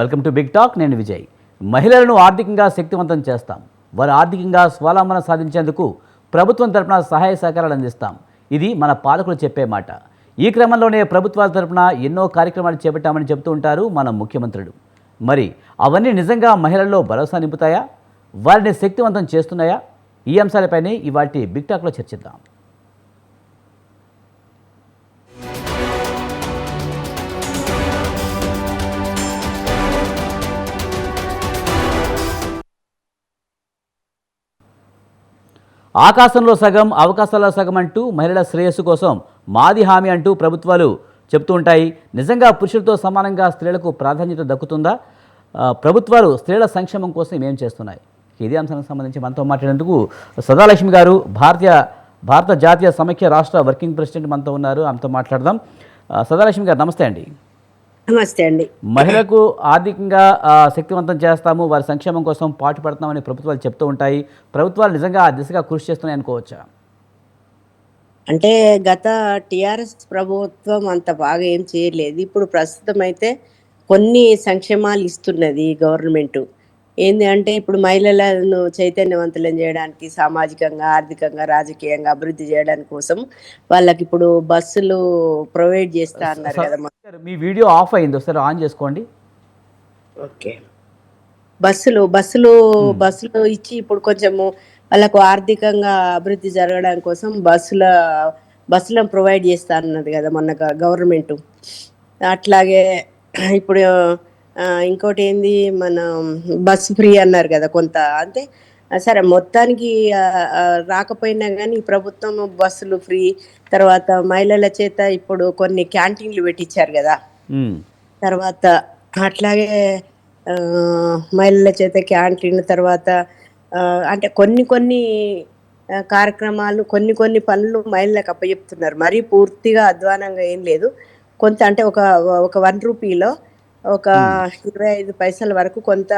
Welcome to big talk. నేను విజయ్. మహిళలను ఆర్థికంగా శక్తివంతం చేస్తాం, వారు ఆర్థికంగా స్వావలంబన సాధించేందుకు ప్రభుత్వం తరపున సహాయ సహకారాలు అందిస్తాం. ఇది మన పాలకులు చెప్పే మాట. ఈ క్రమంలోనే ప్రభుత్వాల తరపున ఎన్నో కార్యక్రమాలు చేపట్టామని చెబుతూ ఉంటారు మన ముఖ్యమంత్రులు. మరి అవన్నీ నిజంగా మహిళల్లో భరోసా నింపుతాయా, వారిని శక్తివంతం చేస్తున్నాయా? ఈ అంశాలపైనే ఇవాల్టి బిగ్ టాక్లో చర్చిద్దాం. ఆకాశంలో సగం అవకాశాల్లో సగం అంటూ మహిళల శ్రేయస్సు కోసం మాది హామీ అంటూ ప్రభుత్వాలు చెప్తూ ఉంటాయి. నిజంగా పురుషులతో సమానంగా స్త్రీలకు ప్రాధాన్యత దక్కుతుందా? ప్రభుత్వాలు స్త్రీల సంక్షేమం కోసం ఏం చేస్తున్నాయి? ఇదే అంశానికి సంబంధించి మనతో మాట్లాడేందుకు సదాలక్ష్మి గారు, భారత జాతీయ సమైక్య రాష్ట్ర వర్కింగ్ ప్రెసిడెంట్ మనతో ఉన్నారు. ఆమెతో మాట్లాడదాం. సదాలక్ష్మి గారు నమస్తే అండి. నమస్తే అండి. మహిళలకు ఆర్థికంగా శక్తివంతం చేస్తాము, వారి సంక్షేమం కోసం పాటుపడుతున్నామని ప్రభుత్వాలు చెప్తూ ఉంటాయి. ప్రభుత్వాలు నిజంగా ఆ దిశగా కృషి చేస్తున్నాయి అనుకోవచ్చా? అంటే గత టిఆర్ఎస్ ప్రభుత్వం అంత బాగా ఏం చేయలేదు. ఇప్పుడు ప్రస్తుతం అయితే కొన్ని సంక్షేమాలు ఇస్తున్నది గవర్నమెంట్. ఏంది అంటే ఇప్పుడు మహిళలను చైతన్యవంతులను చేయడానికి, సామాజికంగా, ఆర్థికంగా, రాజకీయంగా అభివృద్ధి చేయడానికి కోసం వాళ్ళకి ఇప్పుడు బస్సులు ప్రొవైడ్ చేస్తా అన్నారు కదా. మీ వీడియో ఆఫ్ అయింది, ఒకసారి ఆన్ చేసుకోండి. ఓకే. బస్సులు బస్సులు ఇచ్చి ఇప్పుడు కొంచెము వాళ్ళకు ఆర్థికంగా అభివృద్ధి జరగడం కోసం బస్సులను ప్రొవైడ్ చేస్తా అన్నది కదా మొన్న గవర్నమెంట్. అట్లాగే ఇప్పుడు ఇంకోటి ఏంది, మన బస్సు ఫ్రీ అన్నారు కదా కొంత. అంటే సరే మొత్తానికి రాకపోయినా కానీ ప్రభుత్వం బస్సులు ఫ్రీ, తర్వాత మహిళల చేత ఇప్పుడు కొన్ని క్యాంటీన్లు పెట్టించారు కదా. తర్వాత అట్లాగే మహిళల చేత క్యాంటీన్, తర్వాత అంటే కొన్ని కార్యక్రమాలు, కొన్ని పనులు మహిళలకు అప్పచెప్తున్నారు. మరీ పూర్తిగా అధ్వానంగా ఏం లేదు. కొంత అంటే ఒక ₹1 ఒక 25 పైసల వరకు కొంత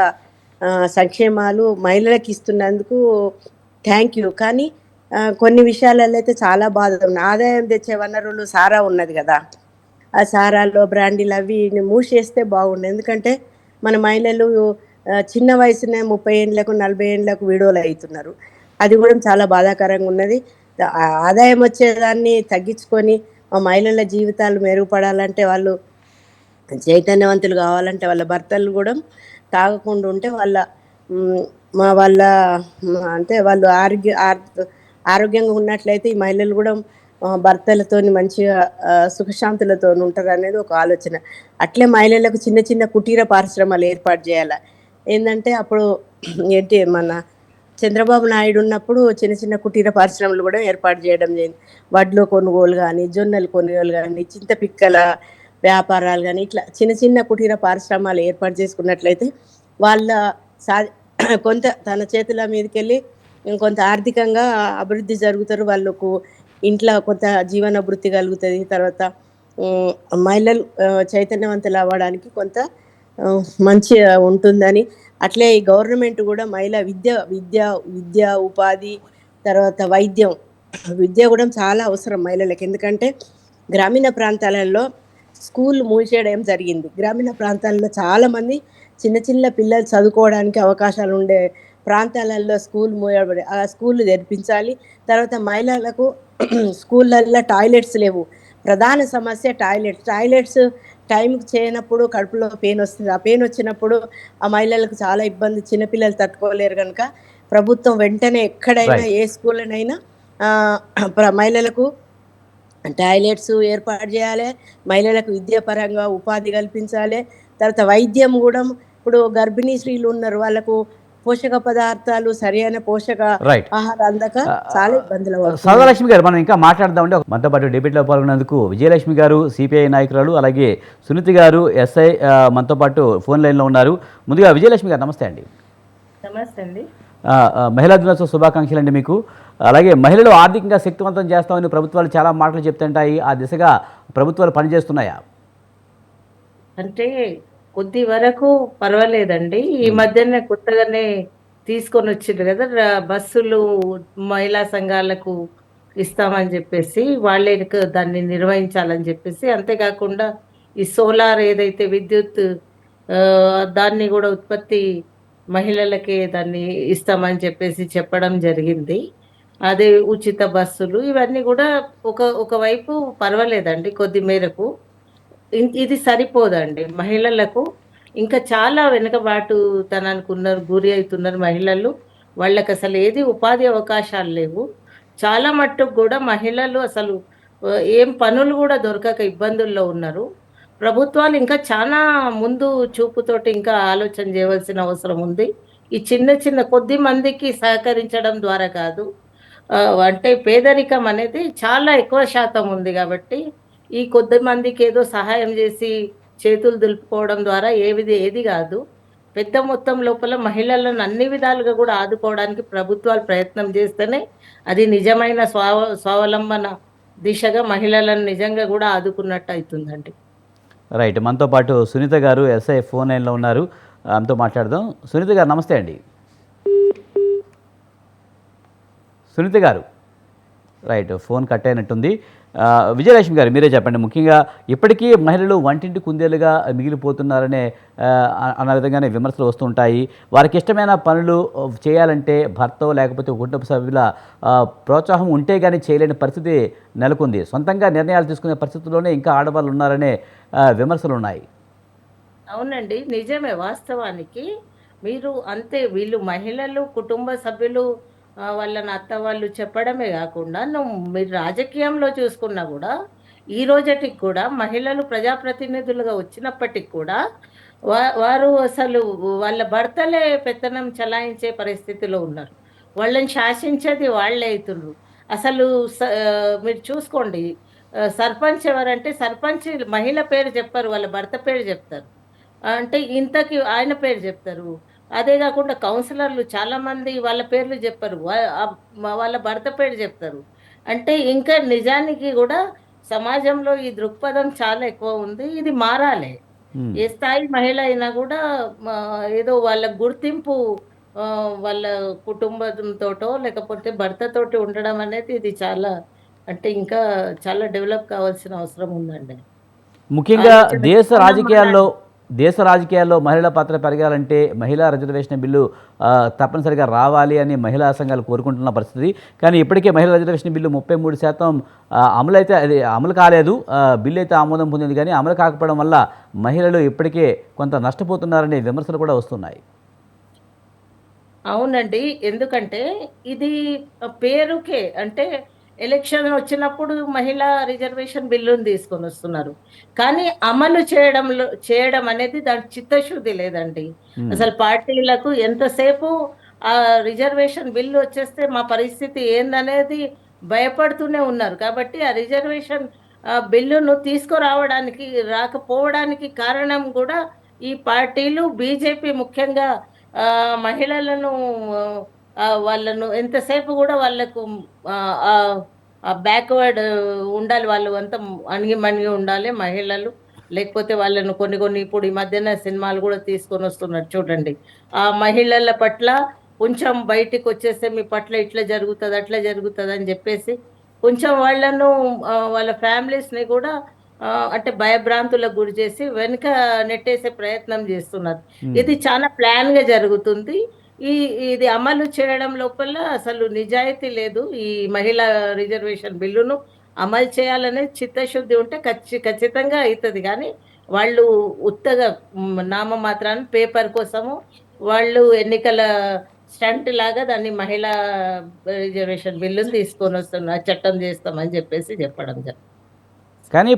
సంక్షేమాలు మహిళలకు ఇస్తున్నందుకు థ్యాంక్ యూ. కానీ కొన్ని విషయాలలో అయితే చాలా బాధ ఉంది. ఆదాయం తెచ్చే వనరులు సారా ఉన్నది కదా, ఆ సారాల్లో బ్రాండీలు అవి మూసేస్తే బాగుండు. ఎందుకంటే మన మహిళలు చిన్న వయసునే 30 ఏళ్ళకు 40 ఏళ్ళకు విడోలు అవుతున్నారు. అది కూడా చాలా బాధాకరంగా ఉన్నది. ఆదాయం వచ్చేదాన్ని తగ్గించుకొని మా మహిళల జీవితాలు మెరుగుపడాలంటే, వాళ్ళు చైతన్యవంతులు కావాలంటే, వాళ్ళ భర్తలు కూడా తాగకుండా ఉంటే వాళ్ళ అంటే వాళ్ళు ఆరోగ్యంగా ఉన్నట్లయితే ఈ మహిళలు కూడా భర్తలతోని మంచిగా సుఖశాంతులతో ఉంటారు అనేది ఒక ఆలోచన. అట్లే మహిళలకు చిన్న చిన్న కుటీర పరిశ్రమలు ఏర్పాటు చేయాలి. ఏంటంటే అప్పుడు ఏంటి, మన చంద్రబాబు నాయుడు ఉన్నప్పుడు చిన్న చిన్న కుటీర పరిశ్రమలు కూడా ఏర్పాటు చేయడం జరిగింది. వడ్లు కొనుగోలు కానీ, జొన్నలు కొనుగోలు కానీ, చింతపిక్కల వ్యాపారాలు కానీ, ఇట్లా చిన్న చిన్న కుటీర పరిశ్రమలు ఏర్పాటు చేసుకున్నట్లయితే వాళ్ళ కొంత తన చేతుల మీదకెళ్ళి ఇంకొంత ఆర్థికంగా అభివృద్ధి జరుగుతారు. వాళ్ళకు ఇంట్లో కొంత జీవన వృత్తి కలుగుతుంది. తర్వాత మహిళలు చైతన్యవంతులు అవ్వడానికి కొంత మంచి ఉంటుందని. అట్లే ఈ గవర్నమెంట్ కూడా మహిళా విద్య ఉపాధి, తర్వాత విద్య కూడా చాలా అవసరం మహిళలకు. ఎందుకంటే గ్రామీణ ప్రాంతాలలో స్కూల్ మూసేయడం జరిగింది. గ్రామీణ ప్రాంతాలలో చాలామంది చిన్న చిన్న పిల్లలు చదువుకోవడానికి అవకాశాలు ఉండే ప్రాంతాలలో స్కూల్ మూయబడి, ఆ స్కూళ్ళు తెరిపించాలి. తర్వాత మహిళలకు స్కూళ్ళల్లో టాయిలెట్స్ లేవు. ప్రధాన సమస్య టాయిలెట్స్ టైంకి చేయనప్పుడు కడుపులో పెయిన్ వస్తుంది. ఆ పెయిన్ వచ్చినప్పుడు ఆ మహిళలకు చాలా ఇబ్బంది, చిన్నపిల్లలు తట్టుకోలేరు. కనుక ప్రభుత్వం వెంటనే ఎక్కడైనా ఏ స్కూల్లోనైనా మహిళలకు టాయిలెట్స్ ఏర్పాటు చేయాలి. మహిళలకు విద్యాపరంగా ఉపాధి కల్పించాలి. తర్వాత వైద్యం కూడా, ఇప్పుడు గర్భిణీ స్త్రీలు ఉన్నారు, వాళ్ళకు పోషక పదార్థాలు, సరైన పోషక ఆహారం అందక చాలా ఇబ్బందులు. సదాలక్ష్మి గారు, మనం ఇంకా మాట్లాడదామంటే మనతో పాటు డిబేట్లో పాల్గొన్నందుకు విజయలక్ష్మి గారు, సిపిఐ నాయకురాలు, అలాగే సునీతి గారు, ఎస్ఐ మనతో పాటు ఫోన్ లైన్లో ఉన్నారు. ముందుగా విజయలక్ష్మి గారు నమస్తే అండి. నమస్తే అండి. మహిళా దినోత్సవ శుభాకాంక్షలు అండి మీకు. అలాగే మహిళలు ఆర్థికంగా శక్తివంతం చేస్తామని ప్రభుత్వాలు చాలా మాటలు చెప్తుంటాయి. ఆ దిశగా ప్రభుత్వాలు పనిచేస్తున్నాయా? అంటే కొద్ది వరకు పర్వాలేదండి. ఈ మధ్యనే కొత్తగానే తీసుకొని వచ్చిండ్రు కదా బస్సులు, మహిళా సంఘాలకు ఇస్తామని చెప్పేసి, వాళ్ళే దాన్ని నిర్వహించాలని చెప్పేసి. అంతేకాకుండా ఈ సోలార్ ఏదైతే విద్యుత్ దాన్ని కూడా ఉత్పత్తి మహిళలకే దాన్ని ఇస్తామని చెప్పేసి చెప్పడం జరిగింది. అదే ఉచిత బస్సులు ఇవన్నీ కూడా ఒకవైపు పర్వాలేదండి కొద్ది మేరకు. ఇది సరిపోదండి. మహిళలకు ఇంకా చాలా వెనుకబాటుతనానికి గురి అయితున్నారు మహిళలు. వాళ్ళకసలు ఏది ఉపాధి అవకాశాలు లేవు. చాలా మట్టుకు గూడా మహిళలు అసలు ఏం పనులు గూడా దొరకక ఇబ్బందుల్లో ఉన్నారు. ప్రభుత్వాలు ఇంకా చానా ముందు చూపుతోటి ఇంకా ఆలోచన జేయవలసిన అవసరం ఉంది. ఈ చిన్న చిన్న కొద్ది మందికి సహకరించడం ద్వారా కాదు. అంటే పేదరికం అనేది చాలా ఎక్కువ శాతం ఉంది గాబట్టి, ఈ కొద్ది మందికేదో సహాయం జేసి చేతులు దులుపుకోవడం ద్వారా ఏది గాదు. పెద్ద మొత్తం లోపల మహిళలను అన్ని విధాలుగా గూడా ఆదుకోవడానికి ప్రభుత్వాలు ప్రయత్నం జేస్తేనే, అది నిజమైన స్వావలంబన దిశగా మహిళలను నిజంగా గూడా ఆదుకున్నట్టయితుందండి. రైట్. మనతో పాటు సునీత గారు ఎస్ఐ ఫోన్ లైన్లో ఉన్నారు. ఆమెతో మాట్లాడదాం. సునీత గారు నమస్తే అండి. సునీత గారు రైట్, ఫోన్ కట్ అయినట్టుంది. విజయలక్ష్మి గారు మీరే చెప్పండి. ముఖ్యంగా ఇప్పటికీ మహిళలు వంటింటి కుందేలుగా మిగిలిపోతున్నారనే అన్న విధంగానే విమర్శలు వస్తుంటాయి. వారికి ఇష్టమైన పనులు చేయాలంటే భర్త లేకపోతే కుటుంబ సభ్యుల ప్రోత్సాహం ఉంటే కానీ చేయలేని పరిస్థితి నెలకొంది. సొంతంగా నిర్ణయాలు తీసుకునే పరిస్థితుల్లోనే ఇంకా ఆడవాళ్ళు ఉన్నారనే విమర్శలు ఉన్నాయి. అవునండి. నిజమే వాస్తవానికి. మీరు అంతే వీళ్ళు మహిళలు, కుటుంబ సభ్యులు వాళ్ళని అత్త వాళ్ళు చెప్పడమే గాకుండా మీరు రాజకీయంలో చూసుకున్నా గూడా, ఈ రోజటికి కూడా మహిళలు ప్రజాప్రతినిధులుగా వచ్చినప్పటికి కూడా వారు అసలు వాళ్ళ భర్తలే పెత్తనం చలాయించే పరిస్థితిలో ఉన్నారు. వాళ్ళని శాసించేది వాళ్ళే అయితున్రు. అసలు మీరు చూసుకోండి సర్పంచ్ ఎవరంటే సర్పంచ్ మహిళ పేరు చెప్పరు. వాళ్ళ భర్త పేరు జెప్తారు. అంటే ఇంతకి ఆయన పేరు జెప్తారు. అదే గాకుండా కౌన్సిలర్‌లు చాలామంది వాళ్ళ పేర్లు జెప్పరు. వాళ్ళ భర్త పేరు జెప్తారు. అంటే ఇంకా నిజానికి గూడా సమాజంలో ఈ దృక్పథం చాలా ఎక్కువ ఉంది. ఇది మారాలి. హ్మ్. ఏ స్థాయి మహిళ అయినా గూడా ఏదో వాళ్ళ గుర్తింపు వాళ్ళ కుటుంబంతోటో లేకపోతే భర్తతోటి ఉండడం అనేది ఇది చాలా అంటే ఇంకా చాలా డెవలప్ కావాల్సిన అవసరం ఉందండి. ముఖ్యంగా ఆలోచన దేశ విధానం రాజకీయాల్లో మారాలి. దేశ రాజకీయాల్లో మహిళా పాత్ర పెరగాలంటే మహిళా రిజర్వేషన్ బిల్లు తప్పనిసరిగా రావాలి అని మహిళా సంఘాలు కోరుకుంటున్న పరిస్థితి. కానీ ఇప్పటికే మహిళా రిజర్వేషన్ బిల్లు 33% అమలైతే అది అమలు కాలేదు. బిల్లు అయితే ఆమోదం పొందింది కానీ అమలు కాకపోవడం వల్ల మహిళలు ఇప్పటికే కొంత నష్టపోతున్నారనే విమర్శలు కూడా వస్తున్నాయి. అవునండి. ఎందుకంటే ఇది పేరుకే అంటే ఎలక్షన్ వచ్చినప్పుడు మహిళా రిజర్వేషన్ బిల్లుని తీసుకొనొస్తున్నారు. కానీ అమలు చేయడం అనేది దాని చిత్తశుద్ధి లేదండి. హ్మ్. అసలు పార్టీలకు ఎంతసేపు రిజర్వేషన్ బిల్లు వచ్చేస్తే మా పరిస్థితి ఏందనేది భయపడుతూనే ఉన్నారు. కాబట్టి ఆ రిజర్వేషన్ బిల్లును తీసుకురావడానికి రాకపోవడానికి కారణం గూడా ఈ పార్టీలు బీజేపీ ముఖ్యంగా మహిళలను వాళ్ళను ఎంతసేపు గూడా వాళ్ళకు ఆహ్, ఆహ్, బ్యాక్వర్డ్ ఉండాలి. వాళ్ళు అంతా అణిగి-మణిగి ఉండాలి మహిళలు. లేకపోతే వాళ్ళను కొన్ని కొన్ని ఇప్పుడు ఈ మధ్యన సినిమాలు గూడా తీసుకొనొస్తున్నారు చూడండి. ఆ మహిళల పట్ల కొంచెం బయటికొచ్చేస్తే మీ పట్ల ఇట్లా జరుగుతది, అట్లా జరుగుతదని జెప్పేసి కొంచెం వాళ్ళను వాళ్ళ ఫ్యామిలీస్‌ని గూడా అంటే భయభ్రాంతులకు గురి చేసి వెనక నెట్టేసే ప్రయత్నం జేస్తున్నారు. హ్మ్. ఇది చాలా ప్లాన్‌గా జరుగుతుంది. ఈ ఇది అమలు చేయడం లోపల అసలు నిజాయితీ లేదు. ఈ మహిళా రిజర్వేషన్ బిల్లును అమలు చేయాలనే చిత్తశుద్ధి ఉంటే ఖచ్చితంగా అయితది గానీ, వాళ్ళు ఉత్తగా నామమాత్రాన పేపర్ కోసము వాళ్ళు ఎన్నికల స్టంట్ లాగా దాన్ని మహిళా రిజర్వేషన్ బిల్లుని తీసుకొనొస్తున్నారు. చట్టం చేస్తామని చెప్పడం కానీ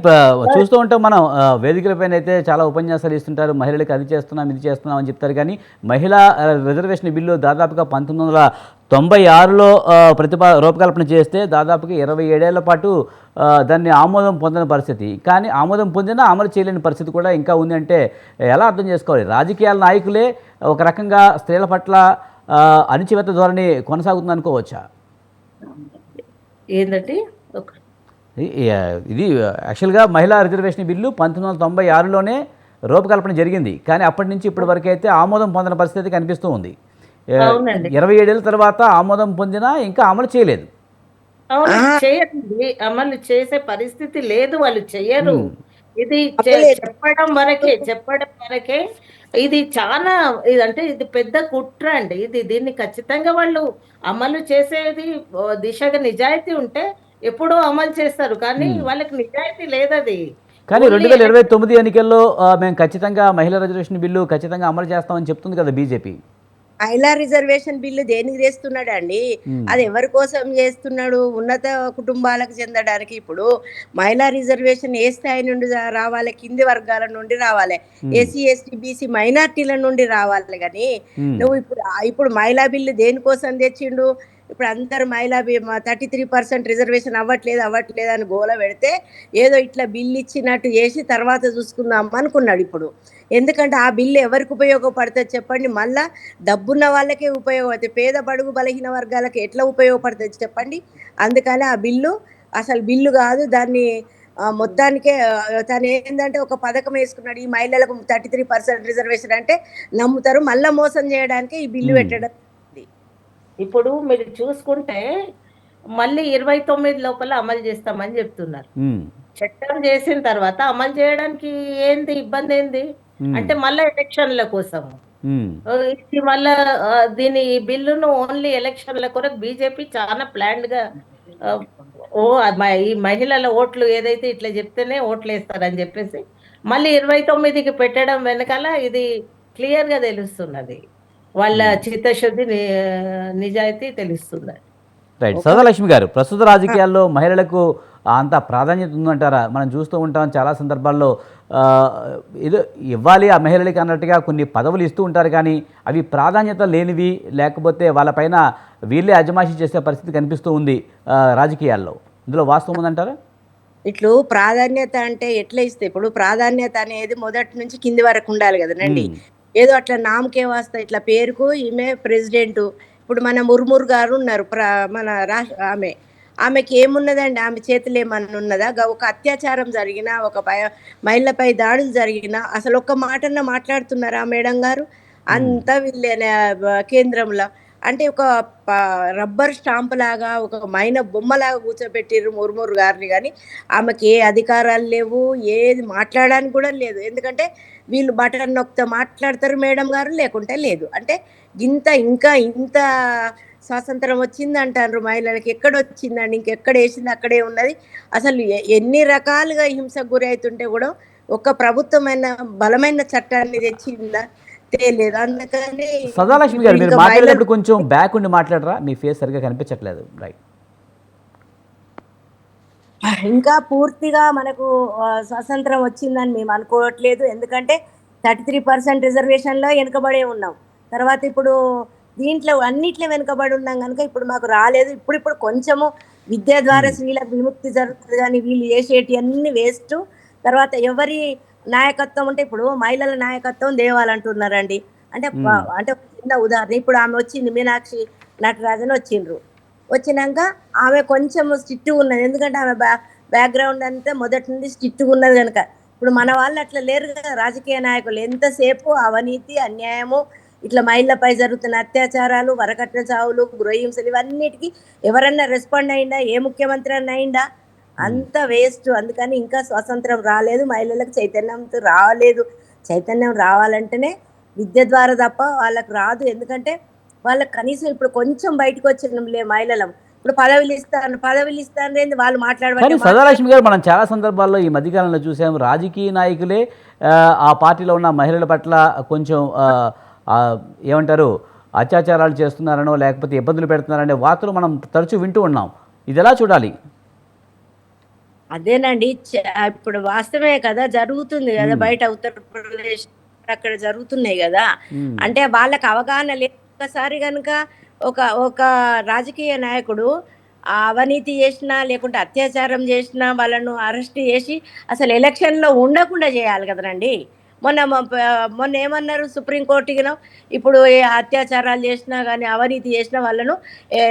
చూస్తూ ఉంటాం మనం వేదికలపైన అయితే చాలా ఉపన్యాసాలు ఇస్తుంటారు. మహిళలకు అది చేస్తున్నాం, ఇది చేస్తున్నాం అని చెప్తారు. కానీ మహిళా రిజర్వేషన్ బిల్లు దాదాపుగా 1996లో రూపకల్పన చేస్తే దాదాపుగా 27 ఏళ్ల పాటు దాన్ని ఆమోదం పొందని పరిస్థితి. కానీ ఆమోదం పొందినా అమలు చేయలేని పరిస్థితి కూడా ఇంకా ఉంది అంటే ఎలా అర్థం చేసుకోవాలి? రాజకీయాల నాయకులే ఒక రకంగా స్త్రీల పట్ల అణిచివేత ధోరణి కొనసాగుతుంది అనుకోవచ్చా? ఏందండి? ఒక ఇది యాక్చువల్గా మహిళా రిజర్వేషన్ బిల్లు 1996లోనే రూపకల్పన జరిగింది. కానీ అప్పటి నుంచి ఇప్పటి వరకు అయితే ఆమోదం పొందిన పరిస్థితి కనిపిస్తూ ఉంది. అవునండి. 27 ఏళ్ళ తర్వాత ఆమోదం పొందినా ఇంకా అమలు చేయలేదు. అవును. చెయ్యరండి. అమలు చేసే పరిస్థితి లేదు. వాళ్ళు చెయ్యరు. హ్మ్. ఇది అమలు చెప్పడం వరకే. ఇది చాలా ఇదంటే ఇది పెద్ద కుట్ర అండి. దీన్ని ఖచ్చితంగా వాళ్ళు అమలు చేసేది దిశగా నిజాయితీ ఉంటే ఎప్పుడో అమలు చేస్తారు. కానీ ఉమ్. వాళ్ళకి నిజాయితీ లేదది. కానీ ఓన్లీ 2029 ఎన్నికల్లో మేము ఖచ్చితంగా మహిళా రిజర్వేషన్ బిల్లు ఖచ్చితంగా అమలు చేస్తామని చెప్తుంది కదా బీజేపీ. మహిళా రిజర్వేషన్ బిల్లు దేనికి చేస్తున్నాడు అండి? అది ఎవరి కోసం చేస్తున్నాడు? ఉన్నత కుటుంబాలకు చెందడానికి. ఇప్పుడు మహిళా రిజర్వేషన్ ఏ స్థాయి నుండి రావాలి? కింది వర్గాల నుండి రావాలి. ఎస్సీ ఎస్టీ బీసీ మైనార్టీల నుండి రావాలి. కానీ నువ్వు ఇప్పుడు మహిళా బిల్లు దేనికోసం తెచ్చిండు? ఇప్పుడు అందరు 33% రిజర్వేషన్ అవ్వట్లేదు అని గోల పెడితే ఏదో ఇట్లా బిల్లు ఇచ్చినట్టు చేసి తర్వాత చూసుకుందాం అనుకున్నాడు ఇప్పుడు. ఎందుకంటే ఆ బిల్లు ఎవరికి ఉపయోగపడుతుంది చెప్పండి? మళ్ళా డబ్బున్న వాళ్ళకే ఉపయోగపడుతుంది. పేద బడుగు బలహీన వర్గాలకు ఎట్లా ఉపయోగపడుతుంది చెప్పండి? అందుకని ఆ బిల్లు అసలు బిల్లు కాదు. దాన్ని మొత్తానికే తను ఏంటంటే ఒక పథకం వేసుకున్నాడు. ఈ మహిళలకు 33% రిజర్వేషన్ అంటే నమ్ముతారు. మళ్ళా మోసం చేయడానికి ఈ బిల్లు పెట్టడం. ఇప్పుడు మీరు చూసుకుంటే మళ్ళీ 29 లోపల అమలు చేస్తామని చెప్తున్నారు. చట్టం చేసిన తర్వాత అమలు చేయడానికి ఇబ్బంది ఏంది? అంటే మళ్ళా ఎలక్షన్ల కోసం. ఇది మళ్ళా దీని ఈ బిల్లును ఓన్లీ ఎలక్షన్ల కొరకు బీజేపీ చాలా ప్లాన్డ్ గా ఈ మహిళల ఓట్లు ఏదైతే ఇట్లా చెప్తేనే ఓట్లు వేస్తారని చెప్పేసి మళ్ళీ 29కి పెట్టడం వెనకాల ఇది క్లియర్ గా తెలుస్తున్నది. వాళ్ళ చిత్తశుద్ధి నిజాయితీ తెలుస్తుంది. రైట్. సదాలక్ష్మి గారు, ప్రస్తుత రాజకీయాల్లో మహిళలకు అంత ప్రాధాన్యత ఉందంటారా? మనం చూస్తూ ఉంటాం చాలా సందర్భాల్లో ఏదో ఇవ్వాలి ఆ మహిళలకి అన్నట్టుగా కొన్ని పదవులు ఇస్తూ ఉంటారు, కానీ అవి ప్రాధాన్యత లేనివి, లేకపోతే వాళ్ళపైన వీళ్ళే అజమాయిషీ చేసే పరిస్థితి కనిపిస్తూ ఉంది రాజకీయాల్లో. ఇందులో వాస్తవం ఉందంటారా? ఇట్లు ప్రాధాన్యత అంటే ఎట్లా ఇస్తే? ఇప్పుడు ప్రాధాన్యత అనేది మొదటి నుంచి కింది వరకు ఉండాలి కదనండి. ఏదో అట్లా నామకే వాస్తా ఇట్లా పేరుకు ఈమె ప్రెసిడెంట్. ఇప్పుడు మన ముర్ముర్ గారు ఉన్నారు, మన ఆమెకి ఏమున్నదండి? ఆమె చేతులు ఏమన్నా ఉన్నదా? ఒక అత్యాచారం జరిగినా, ఒక మహిళపై దాడులు జరిగినా అసలు ఒక్క మాటన్నా మాట్లాడుతున్నారా మేడం గారు? అంతా వీళ్ళే కేంద్రంలో. అంటే ఒక రబ్బర్ స్టాంప్ లాగా, ఒక మైన బొమ్మలాగా కూర్చోబెట్టిర్రు ముర్ముర్ గారిని. కానీ ఆమెకి ఏ అధికారాలు లేవు, ఏది మాట్లాడడానికి కూడా లేదు. ఎందుకంటే వీళ్ళు బటన్ నొక్కితే మాట్లాడతారు మేడం గారు, లేకుంటే లేదు. అంటే ఇంకా ఇంత స్వాతంత్రం వచ్చింది అంటారు మహిళలకి. ఎక్కడ వచ్చిందండి? ఇంకెక్కడ వేసింది అక్కడే ఉన్నది. అసలు ఎన్ని రకాలుగా హింసకు గురి అవుతుంటే కూడా ఒక ప్రభుత్వమైన బలమైన చట్టాన్ని తెచ్చిందా? తెలియదు. అందుకని సదాలక్ష్మి గారు, మీరు మాట్లాడేటప్పుడు కొంచెం బ్యాక్ ఉండి మాట్లాడరా? మీ ఫేస్ సరిగ్గా కనిపించట్లేదు. రైట్. ఇంకా పూర్తిగా మనకు స్వాతంత్రం వచ్చిందని మేము అనుకోవట్లేదు. ఎందుకంటే 33% రిజర్వేషన్లో వెనుకబడే ఉన్నాం. తర్వాత ఇప్పుడు దీంట్లో అన్నిట్లో వెనుకబడి ఉన్నాం కనుక ఇప్పుడు మాకు రాలేదు. ఇప్పుడు కొంచెము విద్య ద్వారా స్త్రీలకు విముక్తి జరుగుతుంది, కానీ వీళ్ళు చేసేటి అన్ని వేస్ట్. తర్వాత ఎవరి నాయకత్వం ఉంటే ఇప్పుడు మహిళల నాయకత్వం దేవాలంటున్నారండి. అంటే అంటే చిన్న ఉదాహరణ, ఇప్పుడు ఆమె వచ్చింది, మీనాక్షి నటరాజన్ వచ్చిండ్రు. వచ్చినాక ఆమె కొంచెం స్ట్రిక్ట్గా ఉన్నది. ఎందుకంటే ఆమె బ్యాక్గ్రౌండ్ అంతా మొదటి నుండి స్ట్రిక్ట్గా ఉన్నది కనుక. ఇప్పుడు మన వాళ్ళు అట్లా లేరు కదా రాజకీయ నాయకులు. ఎంతసేపు అవినీతి, అన్యాయము, ఇట్లా మహిళలపై జరుగుతున్న అత్యాచారాలు, వరకట్న చావులు, గృహహింసలు, ఇవన్నిటికీ ఎవరన్నా రెస్పాండ్ అయిందా? ఏ ముఖ్యమంత్రి అన్న అయిందా? అంత వేస్ట్. అందుకని ఇంకా స్వాతంత్రం రాలేదు, మహిళలకు చైతన్యం రాలేదు. చైతన్యం రావాలంటేనే విద్య ద్వారా తప్ప వాళ్ళకు రాదు. ఎందుకంటే వాళ్ళకి కనీసం ఇప్పుడు కొంచెం బయటకు వచ్చిన మహిళలం ఇప్పుడు పదవులు ఇస్తాను వాళ్ళు కానీ సదాలక్ష్మి గారు, మనం చాలా సందర్భాల్లో ఈ మధ్యకాలంలో చూసాము, రాజకీయ నాయకులే ఆ పార్టీలో ఉన్న మహిళల పట్ల కొంచెం ఏమంటారు, అత్యాచారాలు చేస్తున్నారనో లేకపోతే ఇబ్బందులు పెడుతున్నారనే వార్తలు మనం తరచూ వింటూ ఉన్నాం. ఇది ఎలా చూడాలి? అదేనండి, ఇప్పుడు వాస్తవమే కదా, జరుగుతుంది కదా బయట ఉత్తరప్రదేశ్ అక్కడ జరుగుతున్నాయి కదా. అంటే వాళ్ళకి అవగాహన లేదు. ఒకసారి కనుక ఒక రాజకీయ నాయకుడు అవినీతి చేసినా లేకుంటే అత్యాచారం చేసినా వాళ్ళను అరెస్ట్ చేసి అసలు ఎలక్షన్లో ఉండకుండా చేయాలి కదనండి. మొన్న ఏమన్నారు సుప్రీంకోర్టుకినో, ఇప్పుడు అత్యాచారాలు చేసినా కానీ అవినీతి చేసిన వాళ్ళను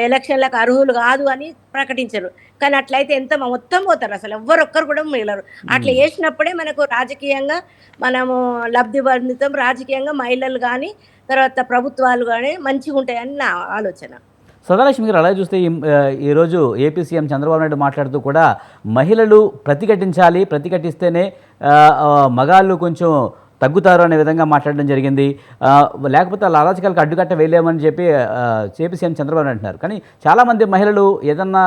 ఎలక్షన్లకు అర్హులు కాదు అని ప్రకటించరు. కానీ అట్లయితే ఎంత మొత్తం పోతారు, అసలు ఎవ్వరొక్కరు కూడా మిగలరు. అట్లా చేసినప్పుడే మనకు రాజకీయంగా మనము లబ్ధి పొందుతాం. రాజకీయంగా మహిళలు కానీ తర్వాత ప్రభుత్వాలు కానీ మంచిగా ఉంటాయని నా ఆలోచన. సదాలక్ష్మి గారు అలాగే చూస్తే ఈరోజు ఏపీ సీఎం చంద్రబాబు నాయుడు మాట్లాడుతూ కూడా మహిళలు ప్రతిఘటించాలి, ప్రతిఘటిస్తేనే ఆ, ఆ, మగాళ్ళు కొంచెం తగ్గుతారు అనే విధంగా మాట్లాడడం జరిగింది. లేకపోతే వాళ్ళ అరాచకాలకు అడ్డుకట్ట వేయలేమని చెప్పి ఏపీ సీఎం చంద్రబాబు నాయుడు అంటున్నారు. కానీ చాలామంది మహిళలు ఏదన్నా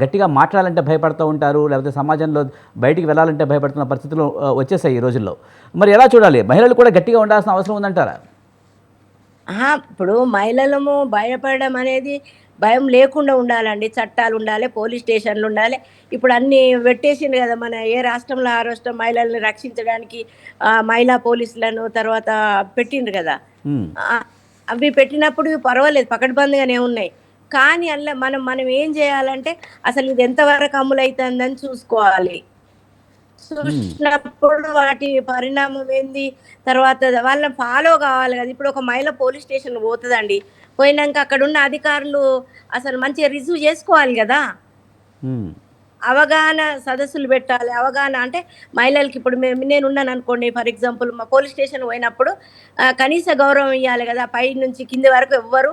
గట్టిగా మాట్లాడాలంటే భయపడుతూ ఉంటారు, లేకపోతే సమాజంలో బయటికి వెళ్ళాలంటే భయపడుతున్న పరిస్థితులు వచ్చేసాయి ఈ రోజుల్లో. మరి ఎలా చూడాలి? మహిళలు కూడా గట్టిగా ఉండాల్సిన అవసరం ఉందంటారా? ఇప్పుడు మహిళలము భయపడడం అనేది భయం లేకుండా ఉండాలండి. చట్టాలు ఉండాలి, పోలీస్ స్టేషన్లు ఉండాలి. ఇప్పుడు అన్ని పెట్టేసిండు కదా, మన ఏ రాష్ట్రంలో ఆ రాష్ట్రం మహిళల్ని రక్షించడానికి మహిళా పోలీసులను తర్వాత పెట్టిండ్రు కదా. ఉమ్, ఆ, అవి పెట్టినప్పుడు పర్వాలేదు, పకడ్బందీగానే ఉన్నాయి. కానీ అలా మనం మనం ఏం చేయాలంటే అసలు ఇది ఎంతవరకు అమలవుతుందని చూసుకోవాలి. ఉమ్, చూసినప్పుడు వాటి పరిణామం ఏంది, తర్వాత వాళ్ళని ఫాలో కావాలి కదా. ఇప్పుడు ఒక మహిళ పోలీస్ స్టేషన్ పోతుందండి, పోయినాక అక్కడ ఉన్న అధికారులు అసలు మంచిగా రిసీవ్ చేసుకోవాలి కదా. ఉమ్, అవగాహన సదస్సులు పెట్టాలి. అవగాహన అంటే మహిళలకి ఇప్పుడు నేను ఉన్నాను అనుకోండి, ఫర్ ఎగ్జాంపుల్ మా పోలీస్ స్టేషన్ పోయినప్పుడు కనీస గౌరవం ఇవ్వాలి కదా. పై నుంచి కింది వరకు ఎవ్వరు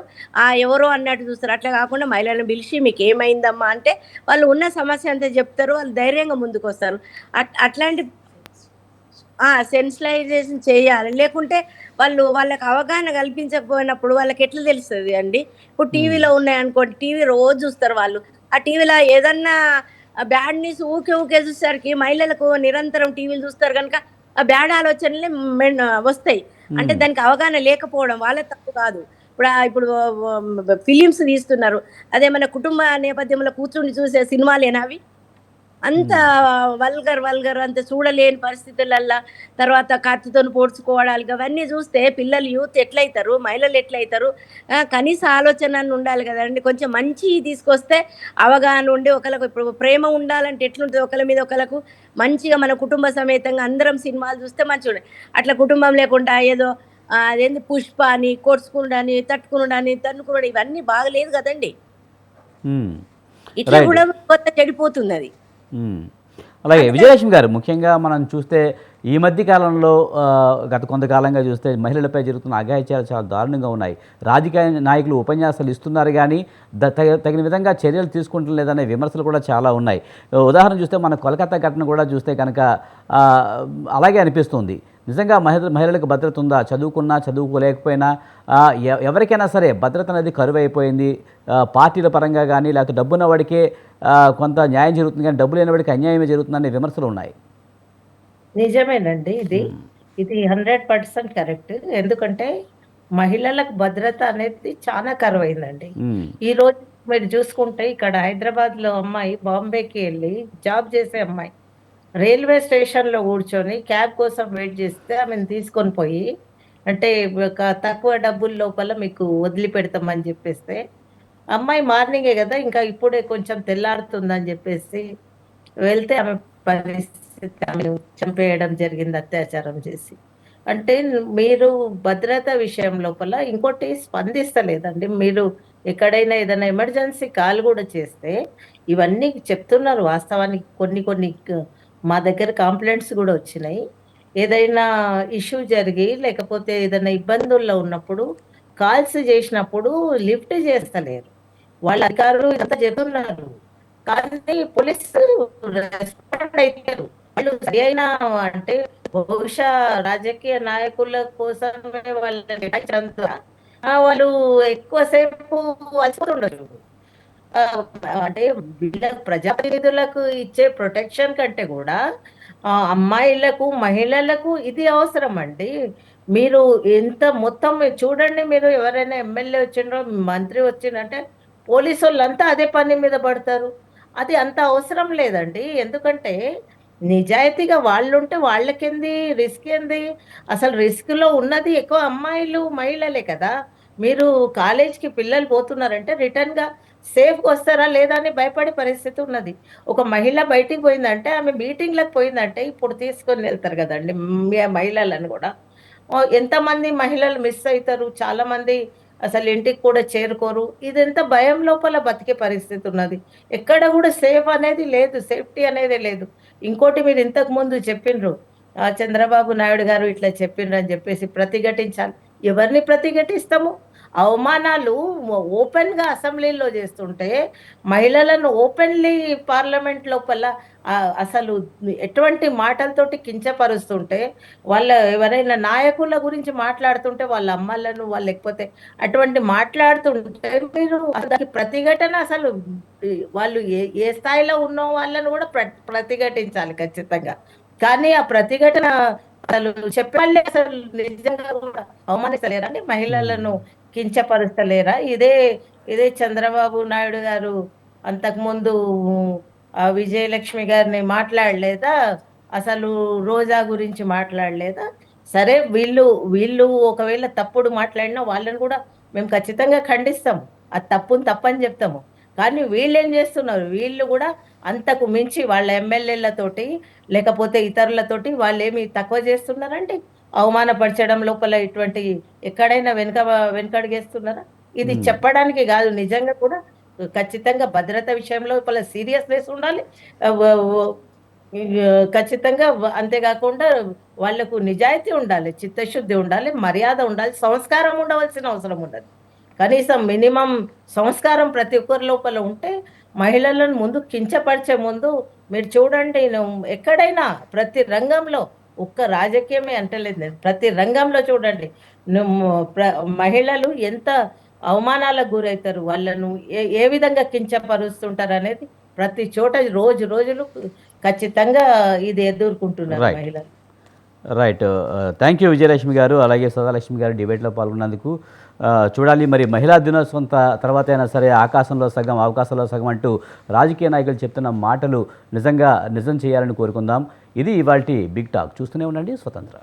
ఎవరో అన్నట్టు చూస్తారు. అట్లా కాకుండా మహిళలను పిలిచి మీకు ఏమైందమ్మా అంటే వాళ్ళు ఉన్న సమస్య అంతా చెప్తారు, వాళ్ళు ధైర్యంగా ముందుకు వస్తారు. అట్లాంటి సెన్సిటైజేషన్ చేయాలి. లేకుంటే వాళ్ళకి అవగాహన కల్పించకపోయినప్పుడు వాళ్ళకి ఎట్లా తెలుస్తుంది అండి. ఇప్పుడు ఉమ్, టీవీలో ఉన్నాయనుకోండి, టీవీ రోజు చూస్తారు వాళ్ళు. ఆ టీవీలో ఏదన్నా బ్యాడ్ న్యూస్ ఊకే ఊకే చూసేసరికి మహిళలకు నిరంతరం టీవీలు చూస్తారు కనుక ఆ బ్యాడ్ ఆలోచనలే వస్తాయి. అంటే ఉమ్, దానికి అవగాహన లేకపోవడం వాళ్ళ తప్పు కాదు. ఇప్పుడు ఫిలిమ్స్ తీస్తున్నారు, అదే మన కుటుంబ నేపథ్యంలో కూర్చుని చూసే సినిమాలేనా అవి? అంత ఉమ్. వల్గర్ అంత చూడలేని పరిస్థితులల్లా తర్వాత కత్తితోని పొడుచుకోవడాలు అవన్నీ చూస్తే పిల్లలు యూత్ ఎట్లయితారు, మహిళలు ఎట్లయితారు? కనీస ఆలోచన అని ఉండాలి కదండి. కొంచెం మంచి తీసుకొస్తే అవగాహన ఉండి ఒకళ్ళకు ఇప్పుడు ప్రేమ ఉండాలంటే ఎట్లుంటుంది, ఒకళ్ళ మీద ఒకళ్ళకు మంచిగా మన కుటుంబ సమేతంగా అందరం సినిమాలు చూస్తే మంచిగా ఉండే. అట్లా కుటుంబం లేకుండా ఏదో అదేంది పుష్ప అని కొడుచుకునుడని తట్టుకునుడని తన్నుకునుడు ఇవన్నీ బాగలేదు కదండి. ఉమ్. ఇట్లా రైట్. కూడా కొత్త చెడిపోతుంది అది. ఉమ్. అలాగే అందుకని విజయలక్ష్మి గారు, ముఖ్యంగా మనం చూస్తే ఈ మధ్య కాలంలో గత కొంతకాలంగా చూస్తే మహిళలపై జరుగుతున్న అఘాయిత్యాలు చాలా దారుణంగా ఉన్నాయి. రాజకీయ నాయకులు ఉపన్యాసాలు ఇస్తున్నారు కానీ తగిన విధంగా చర్యలు తీసుకుంటం లేదనే విమర్శలు కూడా చాలా ఉన్నాయి. ఉదాహరణ చూస్తే మన కోల్కతా ఘటన కూడా చూస్తే కనుక ఆ, అలాగే అనిపిస్తుంది. నిజంగా మహిళలకు భద్రత ఉందా? చదువుకున్నా చదువుకోలేకపోయినా ఎవరికైనా సరే భద్రత అనేది కరువైపోయింది. పార్టీల పరంగా కానీ లేకపోతే డబ్బున్న వాడికే కొంత న్యాయం జరుగుతుంది, కానీ డబ్బు లేని వాడికి అన్యాయమే జరుగుతుందనే విమర్శలు ఉన్నాయి. నిజమేనండి ఇది. ఉమ్, ఇది 100% కరెక్ట్. ఎందుకంటే మహిళలకు భద్రత అనేది చాలా కరువైందండి. ఉమ్, ఈరోజు మీరు చూసుకుంటే ఇక్కడ హైదరాబాద్‌లో అమ్మాయి బాంబేకి ఎళ్లి జాబ్ చేసే అమ్మాయి రైల్వే స్టేషన్‌లో కూర్చొని క్యాబ్ కోసం వెయిట్ చేస్తే ఆమెను తీసుకొని పోయి అంటే ఒక తక్కువ డబ్బుల లోపల మీకు వదిలిపెడతామని చెప్పేస్తే, అమ్మాయి మార్నింగే కదా! ఇంకా ఇప్పుడే కొంచెం తెల్లారుతుందని చెప్పేసి వెళ్తే ఆమె పరిస్థితి ఆమెను చంపేయడం జరిగింది అత్యాచారం చేసి. అంటే మీరు భద్రత విషయం లోపల ఇంకోటి స్పందిస్తలేదండి. మీరు ఎక్కడైనా ఏదైనా ఎమర్జెన్సీ కాల్ గూడా చేస్తే ఇవన్నీ చెప్తున్నారు వాస్తవానికి కొన్ని కొన్ని మా దగ్గర కంప్లెయింట్స్ గూడా వచ్చినాయి. ఏదైనా ఇష్యూ జరిగి లేకపోతే ఏదైనా ఇబ్బందుల్లో ఉన్నప్పుడు కాల్స్ చేసినప్పుడు లిఫ్ట్ చేస్తలేరు. వాళ్ళ అధికారులు ఇదంతా చెప్తున్నారు. కానీ పోలీసు రెస్పాండ్ అయితలేరు. వాళ్ళు సరియైన అంటే బహుశా రాజకీయ నాయకుల కోసమే వాళ్ళని కేటాయించినంత వాళ్ళు ఎక్కువ సేపు అలసిపోతుండరు. అంటే వీళ్ళ ప్రజాప్రతినిధులకు ఇచ్చే ప్రొటెక్షన్ కంటే గూడా అమ్మాయిలకు, మహిళలకు ఇది అవసరమండి. మీరు ఎంత మొత్తం మీరు చూడండి, మీరు ఎవరైనా ఎమ్మెల్యే వచ్చిండ్రో, మంత్రి వచ్చిండంటే పోలీసోళ్ళంతా అదే పని మీద పడతారు. అది అంత అవసరం లేదండి. ఎందుకంటే నిజాయితీగా వాళ్ళుంటే వాళ్ళకేంది రిస్క్ ఏంది? అసలు రిస్క్‌లో ఉన్నది ఎక్కువ అమ్మాయిలు, మహిళలే కదా! మీరు కాలేజ్‌కి పిల్లలు పోతున్నారంటే రిటర్న్‌గా సేఫ్‌గా వస్తారా లేదా అని భయపడే పరిస్థితి ఉన్నది. ఒక మహిళ బయటికి పోయిందంటే ఆమె మీటింగ్‌లకు పోయిందంటే ఇప్పుడు తీసుకొని వెళ్తారు గదండీ! మహిళలను గూడా. ఎంతమంది మహిళలు మిస్ అయితారు. చాలామంది అసలు ఇంటికి కూడా చేరుకోరు. ఇదంతా భయం లోపల బతికే పరిస్థితి ఉన్నది. ఎక్కడ గూడా సేఫ్ అనేది లేదు. సేఫ్టీ అనేదే లేదు. ఇంకోటి మీరు ఇంతకు ముందు చెప్పిండ్రు. చంద్రబాబు నాయుడు గారు ఇట్లా చెప్పిండ్రని జెప్పేసి ప్రతిఘటించాలి. ఎవరిని ప్రతిఘటిస్తాము? అవమానాలు ఓపెన్గా అసెంబ్లీలో చేస్తుంటే మహిళలను ఓపెన్లీ పార్లమెంట్ లోపల అసలు ఎటువంటి మాటలతోటి కించపరుస్తుంటే వాళ్ళ ఎవరైనా నాయకుల గురించి మాట్లాడుతుంటే వాళ్ళ అమ్మలను వాళ్ళు లేకపోతే అటువంటి మాట్లాడుతుంటే మీరు దానికి ప్రతిఘటన అసలు వాళ్ళు ఏ స్థాయిలో ఉన్న వాళ్ళను కూడా ప్రతిఘటించాలి ఖచ్చితంగా. కానీ ఆ ప్రతిఘటన అసలు చెప్పాలి అసలు నిజంగా కూడా అవమానిస్తలేరా అండి మహిళలను కించపరుస్తలేరా? ఇదే ఇదే చంద్రబాబు నాయుడు గారు అంతకుముందు విజయలక్ష్మి గారిని మాట్లాడలేదా? అసలు రోజా గురించి మాట్లాడలేదా? సరే వీళ్ళు వీళ్ళు ఒకవేళ తప్పుడు మాట్లాడినా వాళ్ళని కూడా మేము ఖచ్చితంగా ఖండిస్తాము. అది తప్పుని తప్పని చెప్తాము. కానీ వీళ్ళేం చేస్తున్నారు? వీళ్ళు కూడా అంతకు మించి వాళ్ళ ఎమ్మెల్యేలతోటి లేకపోతే ఇతరులతోటి వాళ్ళేమి తక్కువ చేస్తున్నారండి? అవమానపరచడం లోపల ఇటువంటి ఎక్కడైనా వెనకడుగేస్తున్నారా? ఇది చెప్పడానికి కాదు, నిజంగా కూడా ఖచ్చితంగా భద్రత విషయంలో లోపల సీరియస్‌నెస్ ఉండాలి. వ వ ఖచ్చితంగా అంతేకాకుండా వాళ్ళకు నిజాయితీ ఉండాలి, చిత్తశుద్ధి ఉండాలి, మర్యాద ఉండాలి, సంస్కారం ఉండవలసిన అవసరం ఉన్నది. కనీసం మినిమమ్ సంస్కారం ప్రతి ఒక్కరి లోపల ఉంటే మహిళలను ముందు కించపరిచే ముందు మీరు చూడండి, ఎక్కడైనా ప్రతి రంగంలో ఒక్క రాజకీయమే అంటలేదు నేను. ప్రతి రంగంలో చూడండి. నువ్వు మహిళలు ఎంత అవమానాలకు గురైతారు. వాళ్ళను ఏ విధంగా కించపరుస్తుంటారనేది ప్రతి చోట రోజు రోజులు ఖచ్చితంగా ఇది ఎదుర్కొంటున్నారు రైట్. మహిళలు. రైట్. థ్యాంక్ యూ విజయలక్ష్మి గారు, అలాగే సదాలక్ష్మి గారు డిబేట్లో పాల్గొన్నందుకు. చూడాలి మరి మహిళా దినోత్సవం తర్వాత అయినా సరే ఆకాశంలో సగం అవకాశంలో సగం అంటూ రాజకీయ నాయకులు చెప్తున్న మాటలు నిజంగా నిజం చేయాలని కోరుకుందాం. ఇది ఇవాల్టి బిగ్ టాక్. చూస్తూనే ఉండండి స్వతంత్ర.